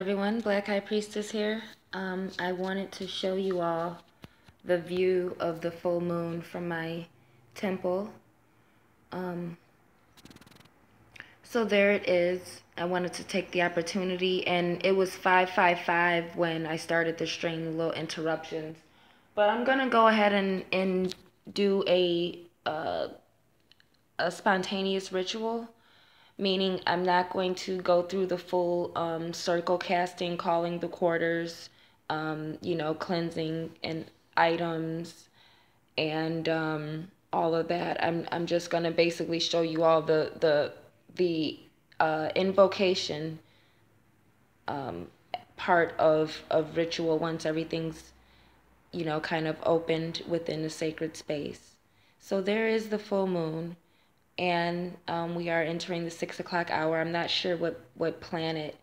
Everyone, Black High Priestess here. I wanted to show you all the view of the full moon from my temple. So there it is. I wanted to take the opportunity, and it was 5:55 when I started the string, little interruptions. But I'm gonna go ahead and do a spontaneous ritual, meaning I'm not going to go through the full circle casting, calling the quarters, cleansing and items and all of that. I'm just gonna basically show you all the invocation part of ritual once everything's kind of opened within the sacred space. So there is the full moon, and we are entering the 6 o'clock hour. I'm not sure what planet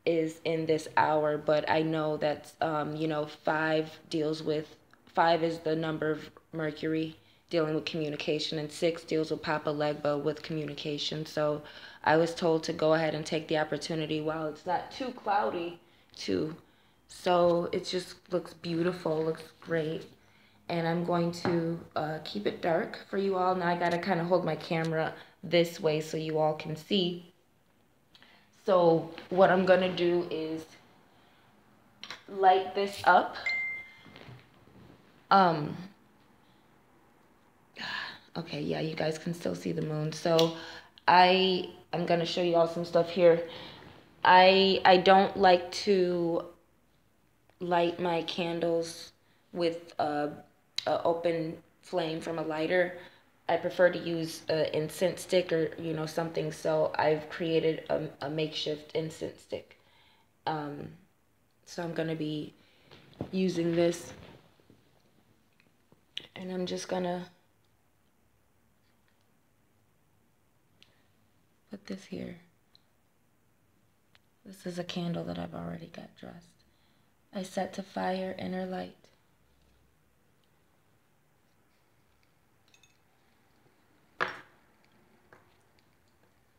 is in this hour, but I know that five is the number of Mercury dealing with communication, and 6 deals with Papa Legba with communication. So I was told to go ahead and take the opportunity while it's not too cloudy too. So it just looks beautiful, looks great. And I'm going to keep it dark for you all. Now I gotta kind of hold my camera this way so you all can see. So what I'm gonna do is light this up. Okay, yeah, you guys can still see the moon. So I'm gonna show you all some stuff here. I don't like to light my candles with a open flame from a lighter. I prefer to use an incense stick or something. So I've created a makeshift incense stick. So I'm gonna be using this, and I'm just gonna put this here. This is a candle that I've already got dressed. I set to fire inner light.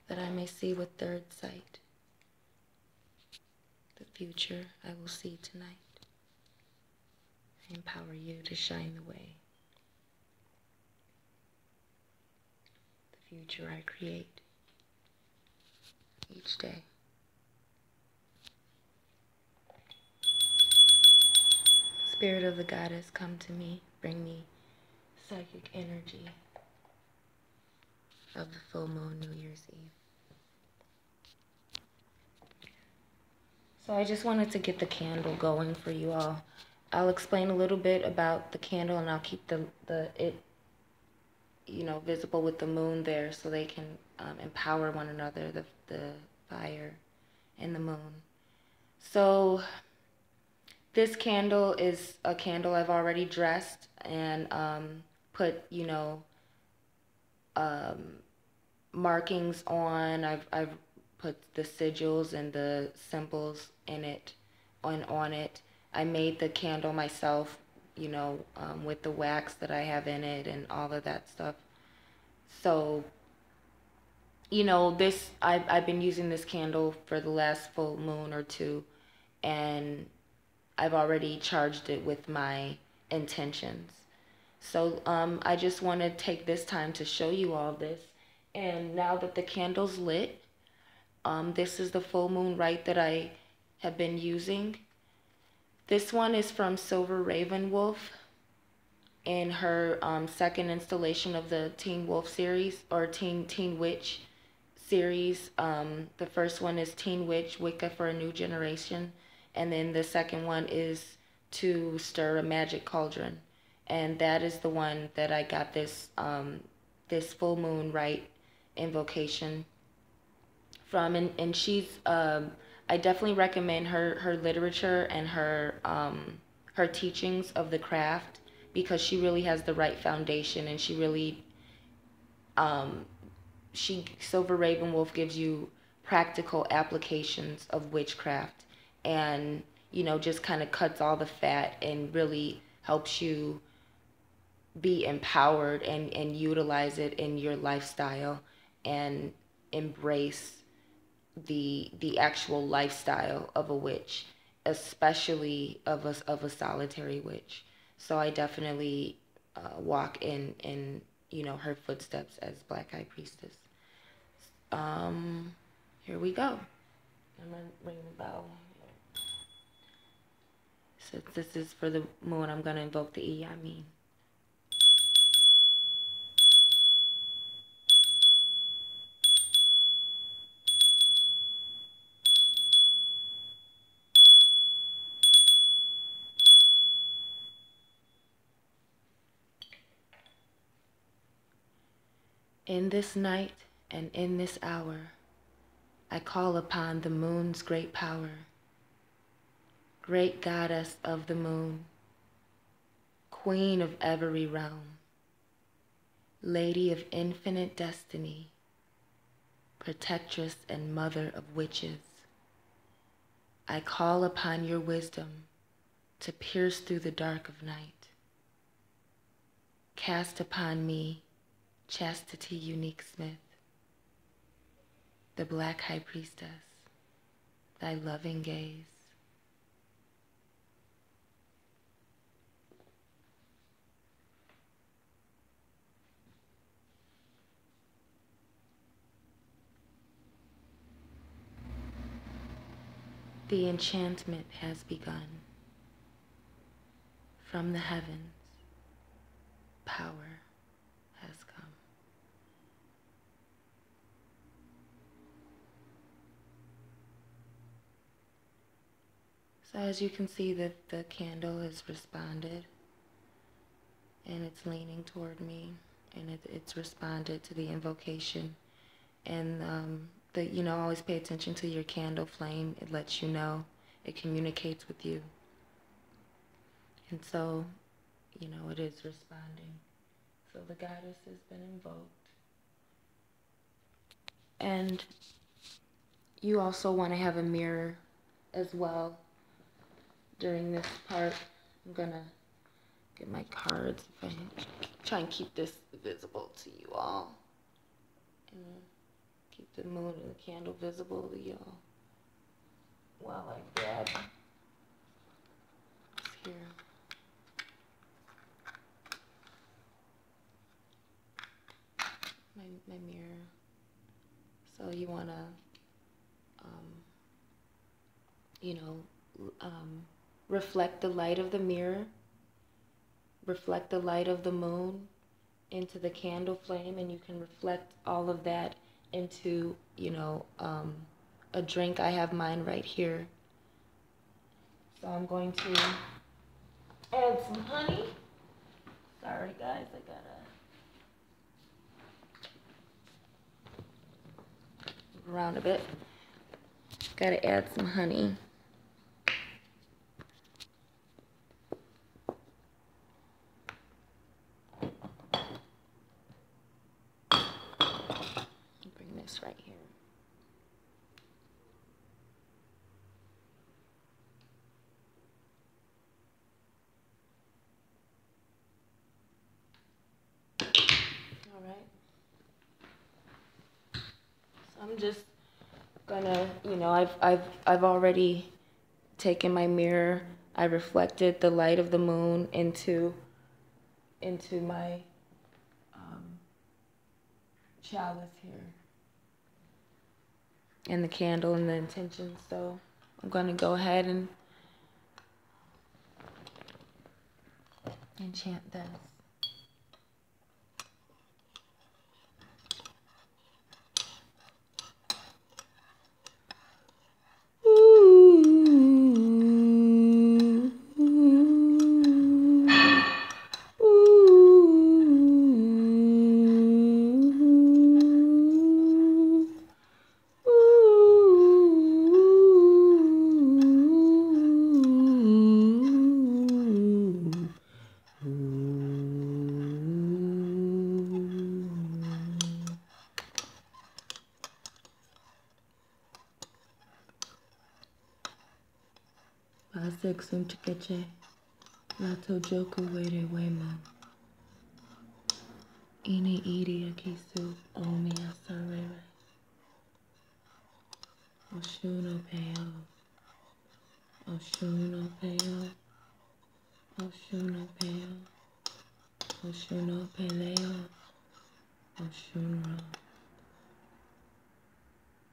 That I may see with third sight the future I will see tonight. I empower you to shine the way. The future I create each day. Spirit of the Goddess, come to me, bring me psychic energy of the full moon, New Year's Eve. So I just wanted to get the candle going for you all. I'll explain a little bit about the candle, and I'll keep it visible with the moon there so they can empower one another, the fire and the moon. So this candle is a candle I've already dressed and put markings on. I've put the sigils and the symbols in it, on it. I made the candle myself, with the wax that I have in it and all of that stuff. So, I've been using this candle for the last full moon or two, and I've already charged it with my intentions. So I just want to take this time to show you all this. And now that the candle's lit, this is the full moon Rite that I have been using. This one is from Silver Raven Wolf in her second installation of the Teen Wolf series, or Teen Witch series. The first one is Teen Witch, Wicca for a New Generation. And then the second one is To Stir a Magic Cauldron. And that is the one that I got this this full moon Rite invocation from. And she's I definitely recommend her literature and her teachings of the craft, because she really has the right foundation, and she really Silver Raven Wolf gives you practical applications of witchcraft, and just kind of cuts all the fat and really helps you be empowered and utilize it in your lifestyle and embrace the actual lifestyle of a witch, especially of a solitary witch. So I definitely walk in her footsteps as Black High Priestess. Here we go. I'm gonna ring the bell. Since this is for the moon, I'm gonna invoke the E. In this night and in this hour, I call upon the moon's great power. Great goddess of the moon, queen of every realm, lady of infinite destiny, protectress and mother of witches. I call upon your wisdom to pierce through the dark of night. Cast upon me, Chastityunique Smith, the Black High Priestess, thy loving gaze. The enchantment has begun. From the heavens, power has come. So as you can see, the candle has responded, and it's leaning toward me, and it's responded to the invocation. And always pay attention to your candle flame. It lets you know, it communicates with you. And so, it is responding. So the goddess has been invoked. And you also want to have a mirror as well during this part. I'm gonna get my cards if I try and keep this visible to you all. And keep the moon and the candle visible to y'all while I grab this here. My mirror. So you want to, reflect the light of the mirror, reflect the light of the moon into the candle flame, and you can reflect all of that into, a drink. I have mine right here. So I'm going to add some honey. Sorry guys, I gotta move around a bit. Gotta add some honey. Bring this right here. All right. So I'm just gonna, I've already taken my mirror. I reflected the light of the moon into my chalice here, and the candle and the intention. So I'm gonna go ahead and enchant this. Pasek chikeche, lato joku were wema. Ini iri akisu omi asarere. Oshunopeo. Oshunopeo. Oshunopeo. Oshunopeleo. Oshunro.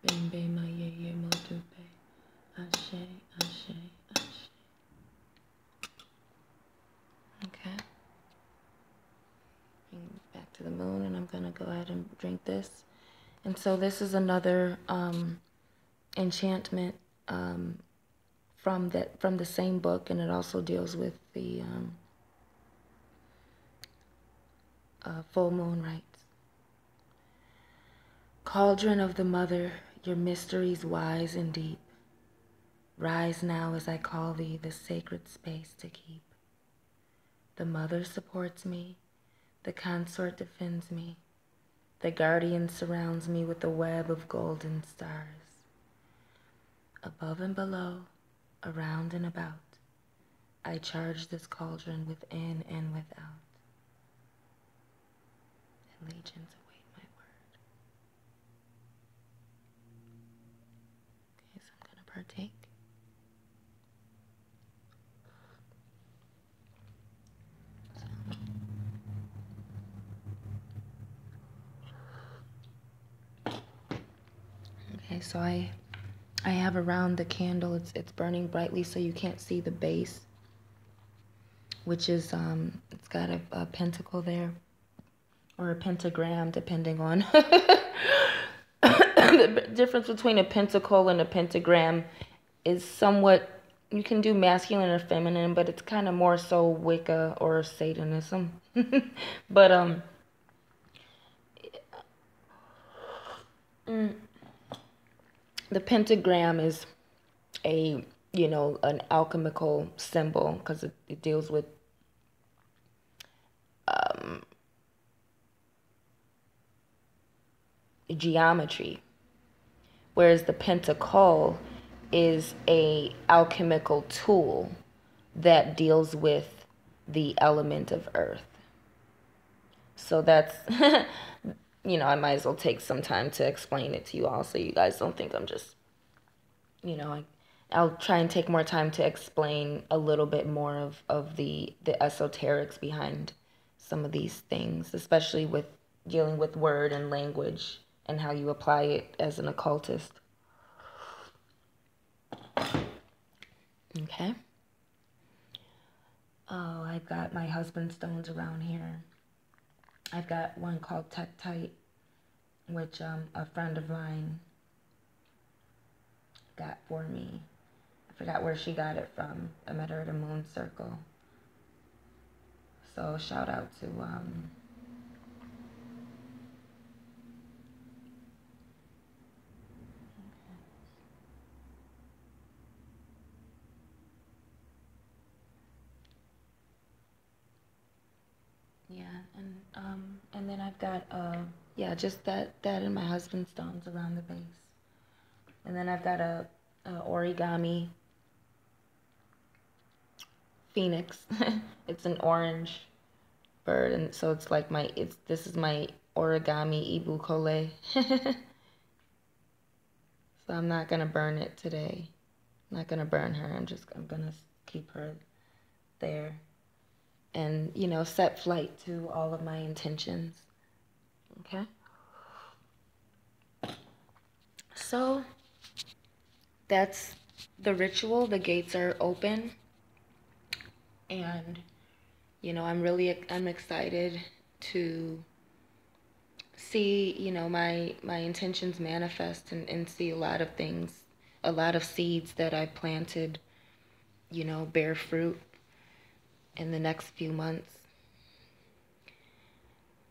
Bembe mayeye motupe. Ashe, ashe, ashe. Okay. Back to the moon, and I'm gonna go ahead and drink this. And so this is another enchantment from the same book, and it also deals with the full moon rites. Cauldron of the mother, your mysteries wise and deep. Rise now as I call thee the sacred space to keep. The mother supports me, the consort defends me, the guardian surrounds me with a web of golden stars. Above and below, around and about, I charge this cauldron within and without. And legions await my word. Okay, so I'm going to partake. Okay, so I have around the candle, it's burning brightly so you can't see the base, which is, it's got a pentacle there, or a pentagram, depending on the difference between a pentacle and a pentagram is somewhat, you can do masculine or feminine, but it's kind of more so Wicca or Satanism. But the pentagram is a, an alchemical symbol because it deals with geometry, whereas the pentacle is a alchemical tool that deals with the element of earth. So that's, I might as well take some time to explain it to you all so you guys don't think I'm just, I'll try and take more time to explain a little bit more of the esoterics behind some of these things, especially with dealing with word and language and how you apply it as an occultist. Okay. Oh, I've got my husband's stones around here. I've got one called Tektite, which a friend of mine got for me. I forgot where she got it from. I met her at a moon circle. So shout out to yeah, and then I've got just that and my husband's stones around the base. And then I've got a origami phoenix. It's an orange bird, and so it's like this is my origami ibukole. So I'm not gonna burn it today. I'm not gonna burn her. I'm gonna keep her there. And, set flight to all of my intentions. Okay? So, that's the ritual. The gates are open. And, I'm excited to see, my intentions manifest and see a lot of things, a lot of seeds that I planted, bear fruit in the next few months.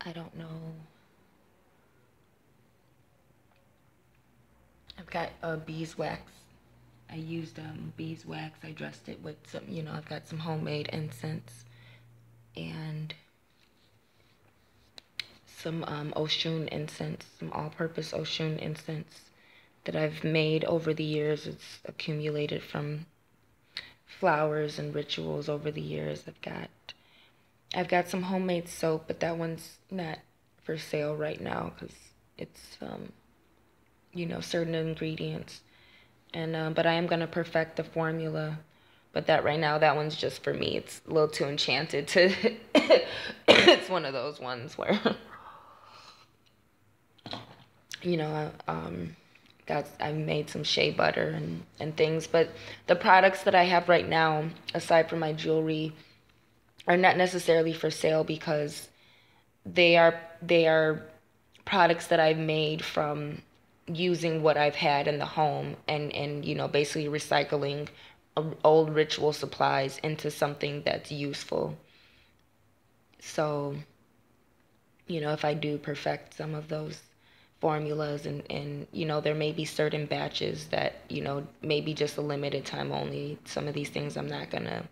I don't know. I've got beeswax. I used beeswax. I dressed it with some, I've got some homemade incense and some Oshun incense, some all-purpose Oshun incense that I've made over the years. It's accumulated from flowers and rituals over the years. I've got some homemade soap, but that one's not for sale right now because it's certain ingredients And but I am gonna perfect the formula. But that right now, that one's just for me. It's a little too enchanted to. It's one of those ones where, you know, I made some shea butter and things. But the products that I have right now, aside from my jewelry, are not necessarily for sale because they are products that I've made from using what I've had in the home and basically recycling old ritual supplies into something that's useful. So, if I do perfect some of those formulas and there may be certain batches that, maybe just a limited time only. Some of these things I'm not gonna,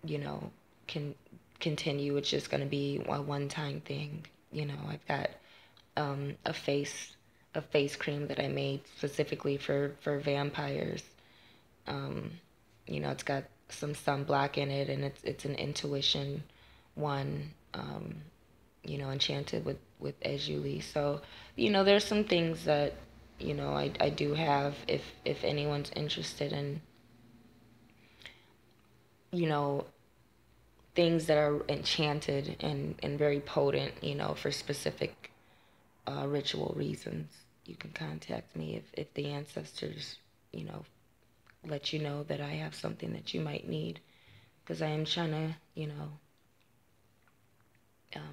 you know, can continue. It's just gonna be a one-time thing. I've got a face cream that I made specifically for vampires. Um, it's got some sunblock in it, and it's an intuition one. Enchanted with Ejuli. So, there's some things that I do have if anyone's interested in you know things that are enchanted and very potent, for specific ritual reasons. You can contact me if the ancestors, let you know that I have something that you might need, because I am trying to,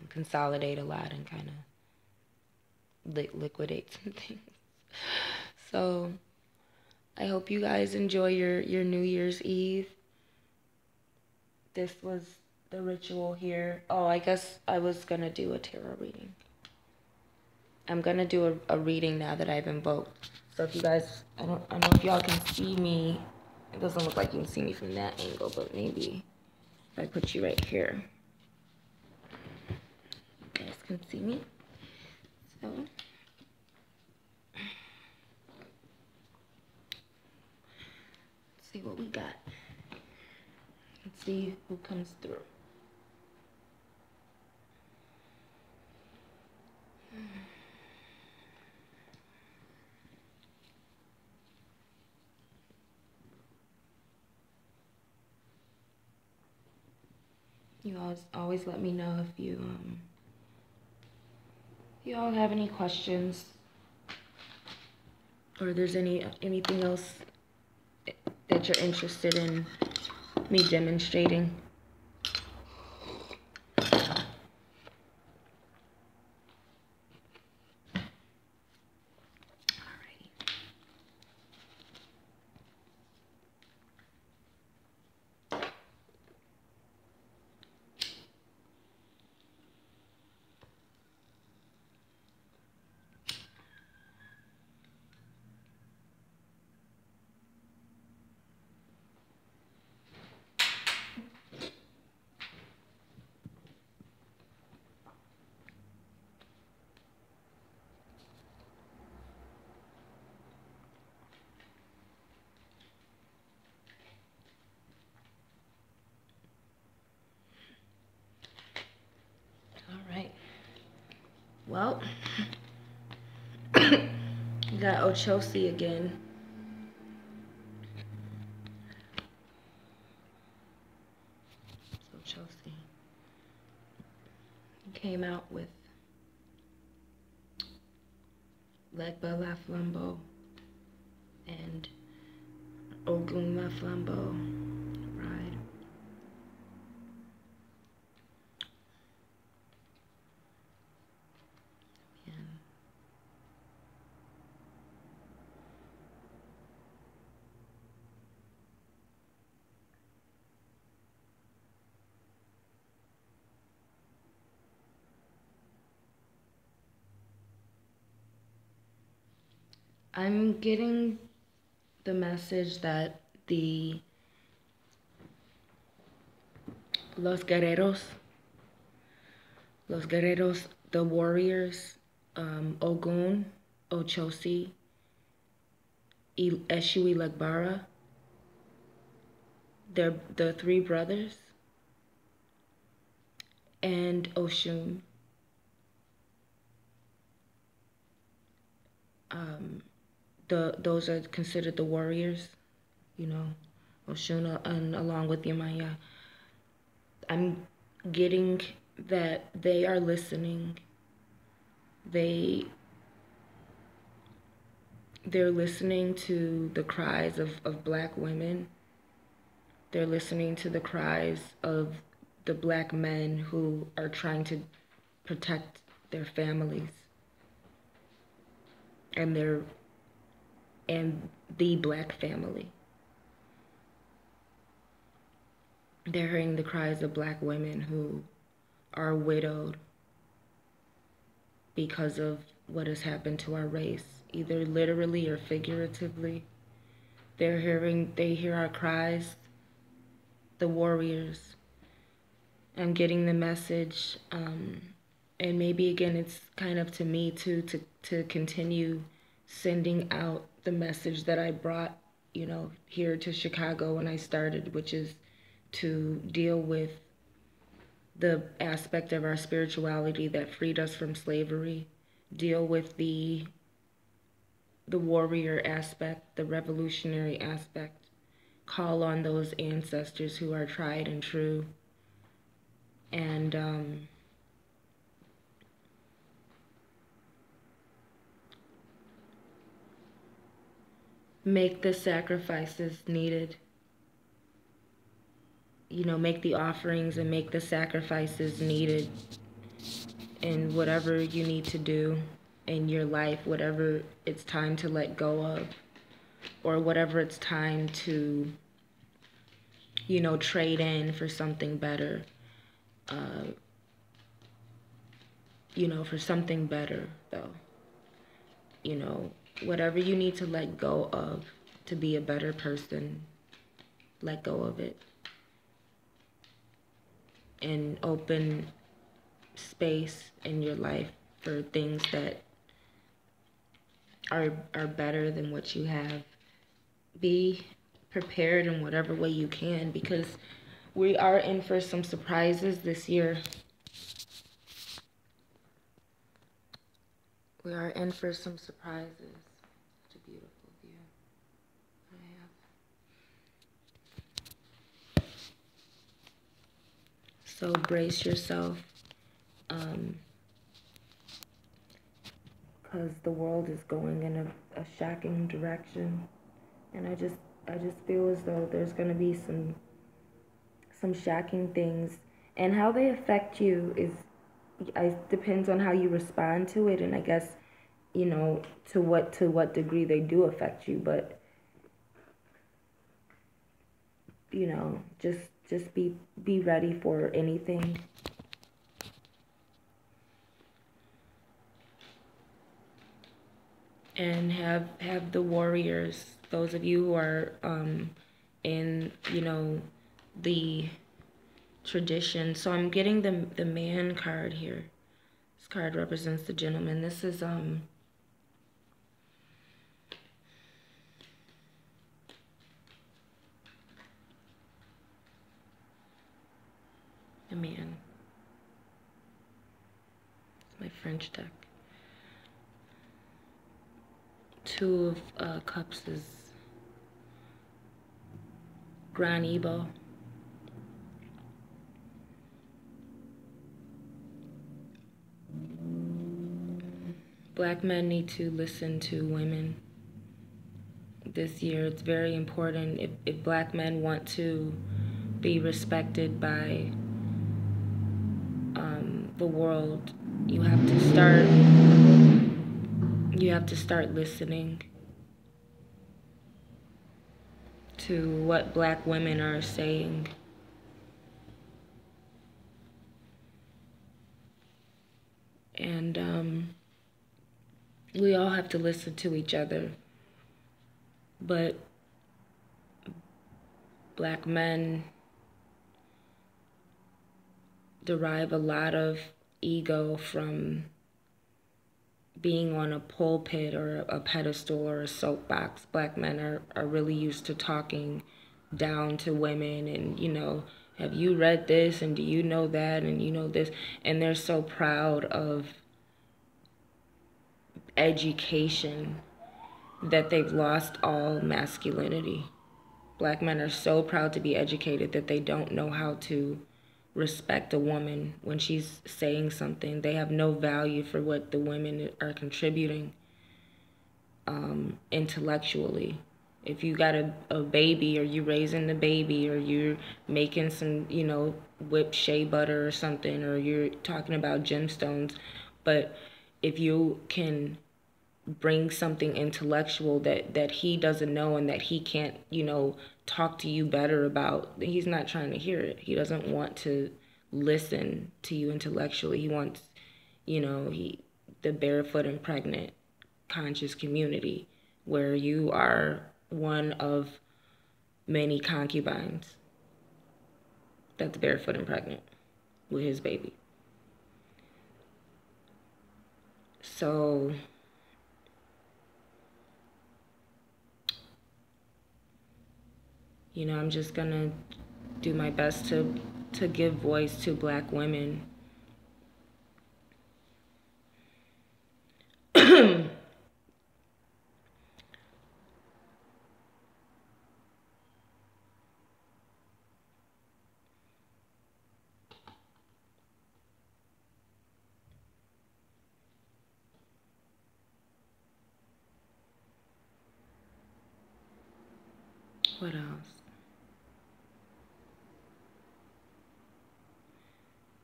consolidate a lot and kind of liquidate some things. So I hope you guys enjoy your New Year's Eve. This was the ritual here. Oh, I guess I was going to do a tarot reading. I'm going to do a reading now that I've invoked. So if you guys, I don't know if y'all can see me. It doesn't look like you can see me from that angle, but maybe if I put you right here, you guys can see me. So let's see what we got. Let's see who comes through. You always let me know if you all have any questions, or there's anything else that you're interested in me demonstrating. Alright. Well, we got Ochosi again. Ochosi. He came out with Legba La Flambeau and Ogun La Flambeau. Ride. I'm getting the message that the Los Guerreros, the warriors, Ogun, Ochosi, Eshui Legbara, they're the three brothers, and Oshun. those are considered the warriors, you know, Oshuna, and along with Yamaya. I'm getting that they are listening. They're listening to the cries of black women. They're listening to the cries of the black men who are trying to protect their families and the black family. They're hearing the cries of black women who are widowed because of what has happened to our race, either literally or figuratively. They hear our cries, the warriors. I'm getting the message, and maybe again it's kind of to me too to continue sending out the message that I brought, you know, here to Chicago when I started, which is to deal with the aspect of our spirituality that freed us from slavery, deal with the warrior aspect, the revolutionary aspect, call on those ancestors who are tried and true, and make the sacrifices needed. You know, make the offerings and make the sacrifices needed in whatever you need to do in your life, whatever it's time to let go of, or whatever it's time to, you know, trade in for something better. You know, for something better, though. You know, whatever you need to let go of to be a better person, let go of it. And open space in your life for things that are better than what you have. Be prepared in whatever way you can, because we are in for some surprises this year. We are in for some surprises. Such a beautiful view I have. So brace yourself, because the world is going in a shocking direction, and I just feel as though there's going to be some shocking things, and how they affect you depends on how you respond to it, and I guess, you know, to what degree they do affect you, but you know, just be ready for anything. And have the warriors, those of you who are in, you know, the tradition. So I'm getting the man card here. This card represents the gentleman. This is a man. It's my French deck. Two of Cups is Grand Ebo. Black men need to listen to women this year. It's very important. If black men want to be respected by the world, you have to start listening to what black women are saying. And we all have to listen to each other. But black men derive a lot of ego from being on a pulpit or a pedestal or a soapbox. Black men are really used to talking down to women and, you know, have you read this and do you know that and you know this? And they're so proud of education that they've lost all masculinity. Black men are so proud to be educated that they don't know how to respect a woman when she's saying something. They have no value for what the women are contributing intellectually. If you got a baby, or you raising the baby, or you're making some, whipped shea butter or something, or you're talking about gemstones, but if you can bring something intellectual that he doesn't know and that he can't, talk to you better about, he's not trying to hear it. He doesn't want to listen to you intellectually. He wants, the barefoot and pregnant conscious community where you are one of many concubines that's barefoot and pregnant with his baby. So I'm just gonna do my best to give voice to Black women. What else?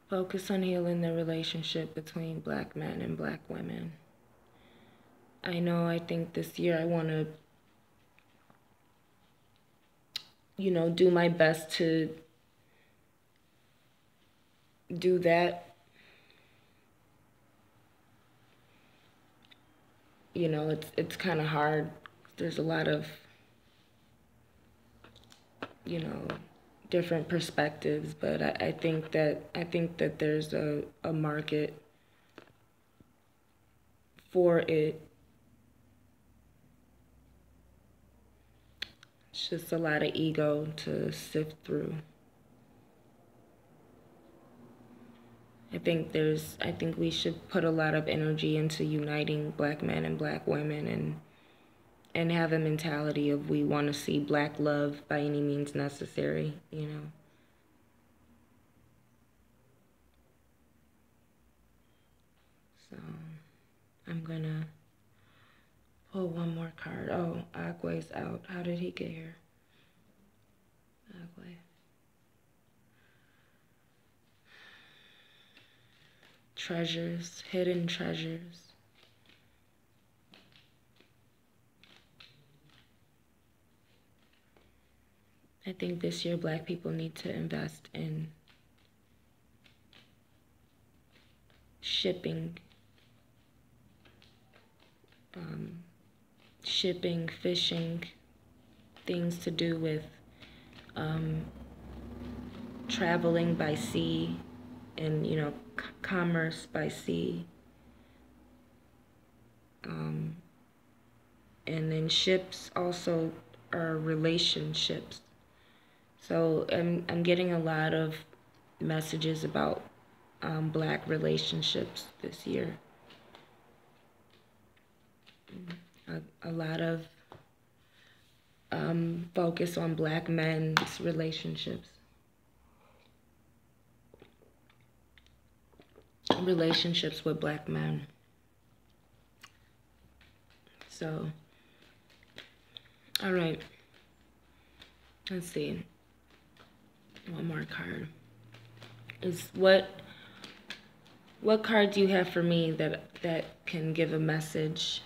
Focus on healing the relationship between Black men and Black women. I think this year I want to, do my best to do that. It's kind of hard. There's a lot of, different perspectives, but I think that there's a market for it. It's just a lot of ego to sift through. I think we should put a lot of energy into uniting Black men and Black women, and have a mentality of we want to see Black love by any means necessary, So I'm gonna pull one more card. Oh, Agwe's out. How did he get here? Agwe. Treasures, hidden treasures. I think this year Black people need to invest in shipping, fishing, things to do with traveling by sea and, commerce by sea. And then ships also are relationships. So I'm getting a lot of messages about Black relationships this year. A lot of focus on Black men's relationships. Relationships with Black men. So, all right. Let's see. One more card. Is what card do you have for me that can give a message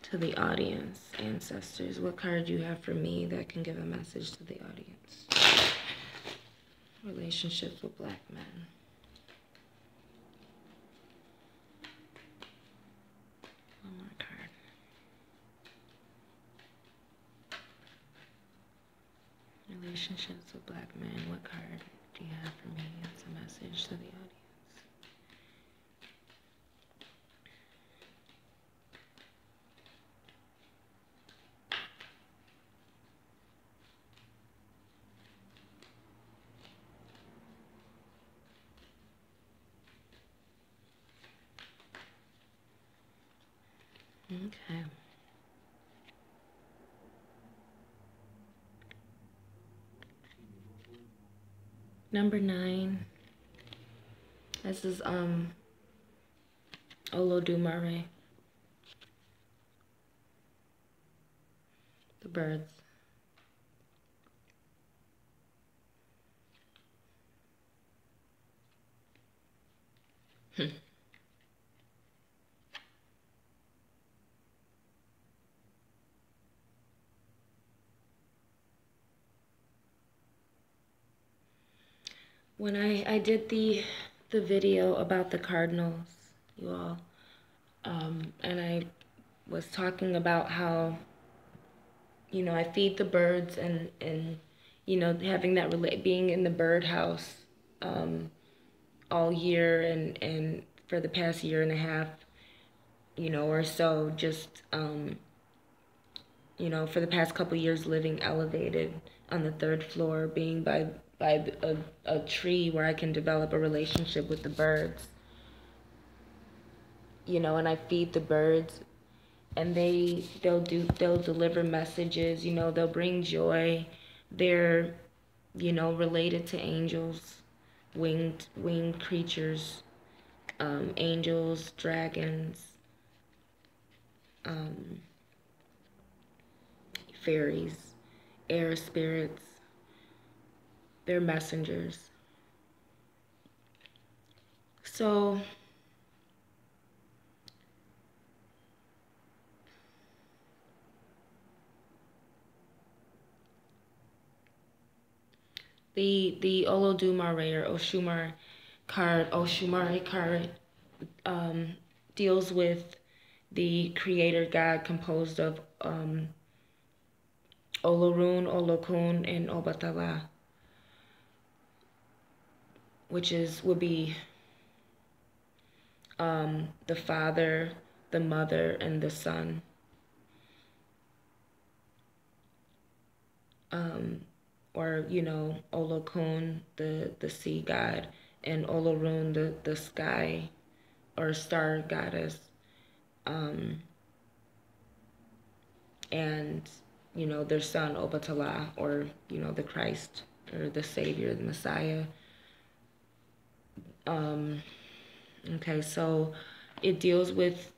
to the audience, ancestors? What card do you have for me that can give a message to the audience? Relationships with Black men. One more card. Relationships with Black men. What card do you have for me as a message to the audience? Okay. Number 9. This is Olodumare. The birds. When I did the video about the cardinals, you all, and I was talking about how, you know, I feed the birds and you know, having that being in the birdhouse all year and for the past year and a half, you know, or so, just you know, for the past couple years living elevated on the 3rd floor, being by a tree where I can develop a relationship with the birds. You know, and I feed the birds, and they'll deliver messages, you know, they'll bring joy. They're, you know, related to angels, winged creatures, angels, dragons, fairies, air spirits. They're messengers. So the Olodumare or Oshumare card deals with the creator god composed of Olorun, Olokun, and Obatala, which would be the father, the mother, and the son. Or, you know, Olokun, the sea god, and Olorun, the sky or star goddess. And, you know, their son, Obatala, or, you know, the Christ, or the Savior, the Messiah. Okay, so it deals with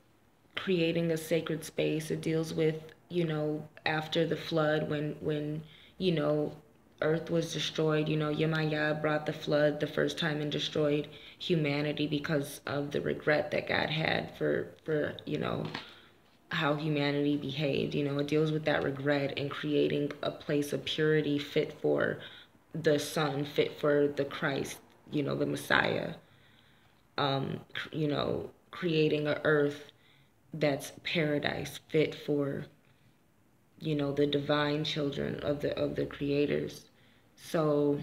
creating a sacred space. It deals with, you know, after the flood, when you know, earth was destroyed, you know, Yemaya brought the flood the first time and destroyed humanity because of the regret that God had for you know, how humanity behaved. You know, it deals with that regret and creating a place of purity fit for the Son, fit for the Christ, you know, the Messiah. You know, creating an earth that's paradise fit for, you know, the divine children of the creators. So,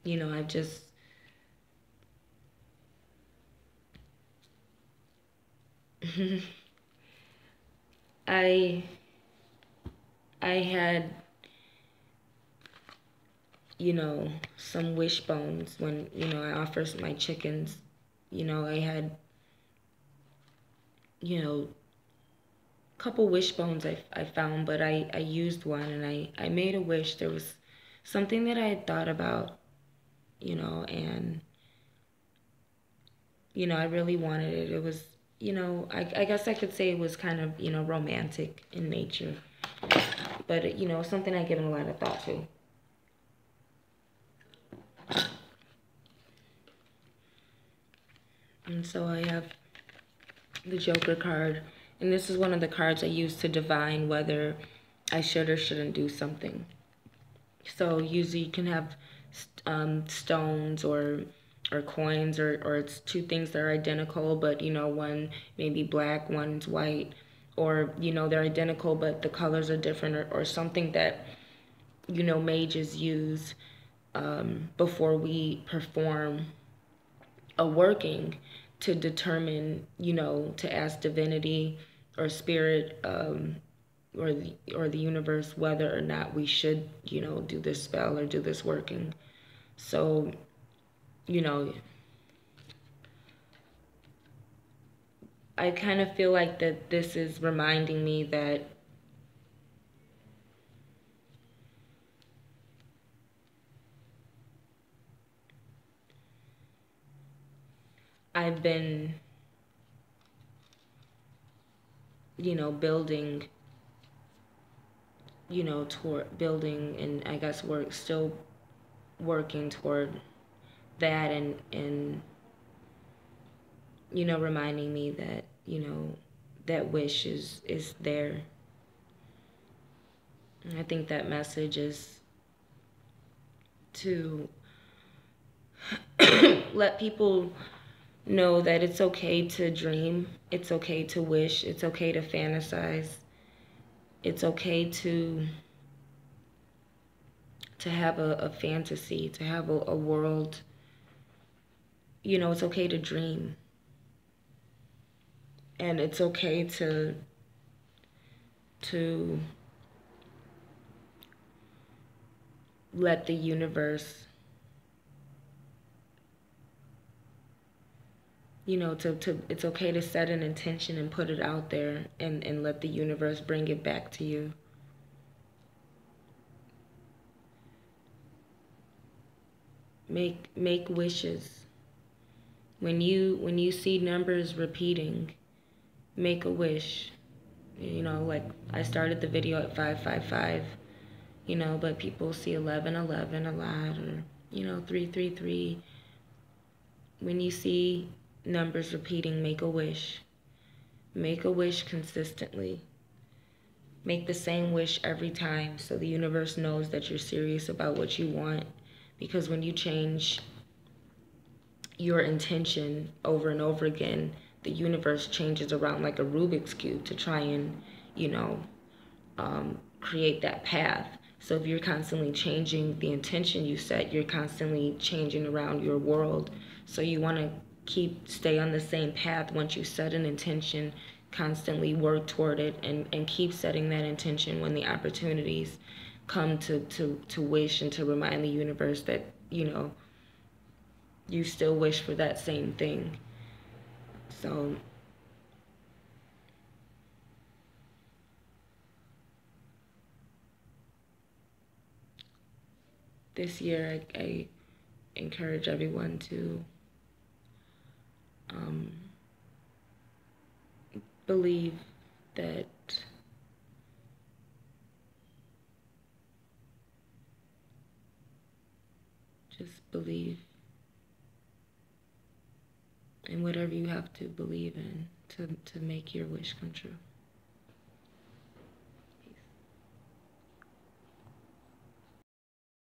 you know, I've just I had, you know, some wishbones when, you know, I offered my chickens. You know, I had, you know, a couple wishbones I found, but I used one and I made a wish. There was something that I had thought about, you know, and, you know, I really wanted it. It was, you know, I guess I could say it was kind of, you know, romantic in nature. But, you know, something I've given a lot of thought to. And so I have the Joker card. And this is one of the cards I use to divine whether I should or shouldn't do something. So usually you can have stones or coins, or it's two things that are identical, but, you know, one may be black, one's white, or, you know, they're identical, but the colors are different, or something that, you know, mages use before we perform a working to determine, you know, to ask divinity or spirit or the universe whether or not we should, you know, do this spell or do this working. So, you know, I kind of feel like that this is reminding me that I've been, building, toward building, and I guess still working toward that, and reminding me that, that wish is there. And I think that message is to let people know that it's okay to dream, it's okay to wish, it's okay to fantasize, it's okay to have a fantasy, to have a world. It's okay to dream. And it's okay to let the universe, it's okay to set an intention and put it out there, and let the universe bring it back to you. Make wishes. When you see numbers repeating, make a wish. Like I started the video at 555, but people see 1111 a lot, or 333. When you see numbers repeating, make a wish. Make a wish consistently. Make the same wish every time, so the universe knows that you're serious about what you want. Because when you change your intention over and over again, the universe changes around like a Rubik's Cube to try and, create that path. So if you're constantly changing the intention you set, you're constantly changing around your world. So you want to stay on the same path. Once you set an intention, constantly work toward it, and keep setting that intention when the opportunities come to wish, and to remind the universe that, you still wish for that same thing. So this year, I encourage everyone to believe that just believe in whatever you have to believe in to make your wish come true.